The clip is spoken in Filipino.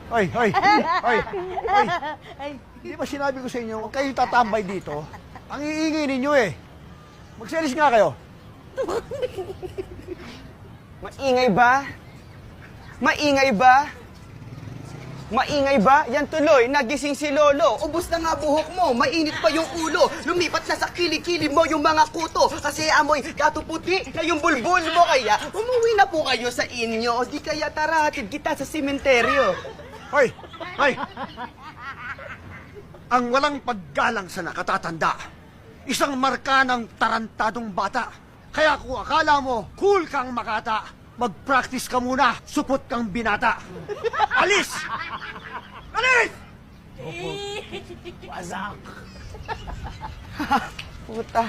Hoy, hoy, hoy, hoy. Hindi ba sinabi ko sa inyo, huwag kayong tatambay dito? Ang iingay ninyo eh. Magselis nga kayo. Maingay ba? Maingay ba? Maingay ba? Yan tuloy, nagising si Lolo. Ubus na nga buhok mo, mainit pa yung ulo. Lumipat na sa kilikili mo yung mga kuto. Kasi amoy gato puti na yung bulbul mo. Kaya umuwi na po kayo sa inyo. Di kaya tara, hatid kita sa sementeryo. Hoy, hoy. Ang walang paggalang sa nakatatanda. Isang marka ng tarantadong bata. Kaya kung akala mo, cool kang makata, mag-practice ka muna, supot kang binata. Alis! Alis! Puta.